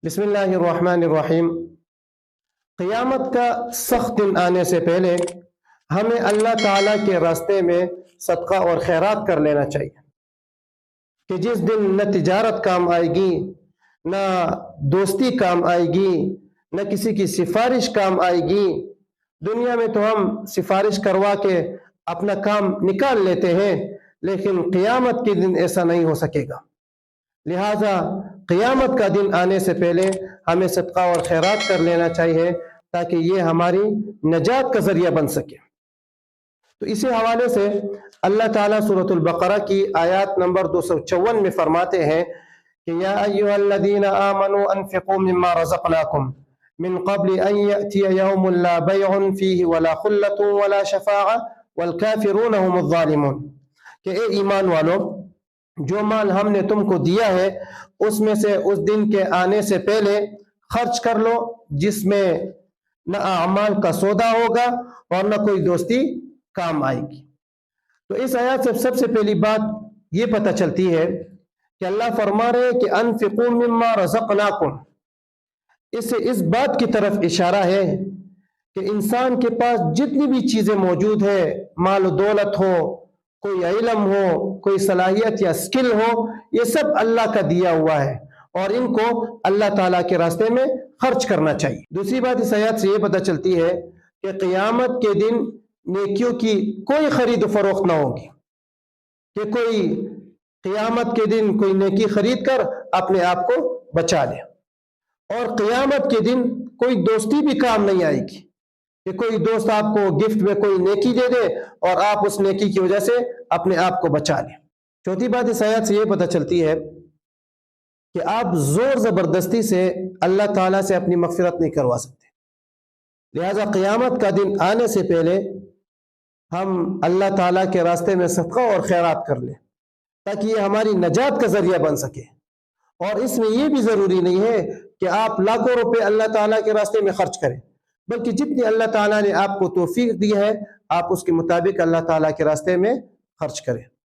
بسم اللہ الرحمن الرحیم۔ قیامت کا سخت دن آنے سے پہلے ہمیں اللہ تعالیٰ کے راستے میں صدقہ اور خیرات کر لینا چاہیے کہ جس دن نہ تجارت کام آئے گی، نہ دوستی کام آئے گی، نہ کسی کی سفارش کام آئے گی۔ دنیا میں تو ہم سفارش کروا کے اپنا کام نکال لیتے ہیں، لیکن قیامت کے دن ایسا نہیں ہو سکے گا۔ لہٰذا قیامت کا دن آنے سے پہلے ہمیں صدقہ اور خیرات کر لینا چاہیے تاکہ یہ ہماری نجات کا ذریعہ بن سکے۔ تو اسی حوالے سے اللہ تعالیٰ سورۃ البقرہ کی آیات نمبر 254 میں فرماتے ہیں کہ یا ایھا الذین آمنوا انفقوا مما رزقناکم من قبل ان یأتی یوم لا بیع فیہ ولا خلۃ ولا شفاعۃ والکافرون هم الظالمون، کہ اے ایمان والو، جو مال ہم نے تم کو دیا ہے اس میں سے اس دن کے آنے سے پہلے خرچ کر لو جس میں نہ اعمال کا سودا ہوگا اور نہ کوئی دوستی کام آئے گی۔ تو اس آیات سے سب سے پہلی بات یہ پتہ چلتی ہے کہ اللہ فرما رہے کہ انفقوا مما رزقناکم، اس سے اس بات کی طرف اشارہ ہے کہ انسان کے پاس جتنی بھی چیزیں موجود ہیں، مال و دولت ہو، کوئی علم ہو، کوئی صلاحیت یا سکل ہو، یہ سب اللہ کا دیا ہوا ہے اور ان کو اللہ تعالیٰ کے راستے میں خرچ کرنا چاہیے۔ دوسری بات اس آیات سے یہ پتہ چلتی ہے کہ قیامت کے دن نیکیوں کی کوئی خرید و فروخت نہ ہوگی، کہ کوئی قیامت کے دن کوئی نیکی خرید کر اپنے آپ کو بچا لے، اور قیامت کے دن کوئی دوستی بھی کام نہیں آئے گی کہ کوئی دوست آپ کو گفٹ میں کوئی نیکی دے دے اور آپ اس نیکی کی وجہ سے اپنے آپ کو بچا لیں۔ چوتھی بات اس آیات سے یہ پتہ چلتی ہے کہ آپ زور زبردستی سے اللہ تعالیٰ سے اپنی مغفرت نہیں کروا سکتے، لہٰذا قیامت کا دن آنے سے پہلے ہم اللہ تعالیٰ کے راستے میں صدقہ اور خیرات کر لیں تاکہ یہ ہماری نجات کا ذریعہ بن سکے۔ اور اس میں یہ بھی ضروری نہیں ہے کہ آپ لاکھوں روپے اللہ تعالیٰ کے راستے میں خرچ کریں، بلکہ جتنی اللہ تعالیٰ نے آپ کو توفیق دی ہے آپ اس کے مطابق اللہ تعالیٰ کے راستے میں خرچ کریں۔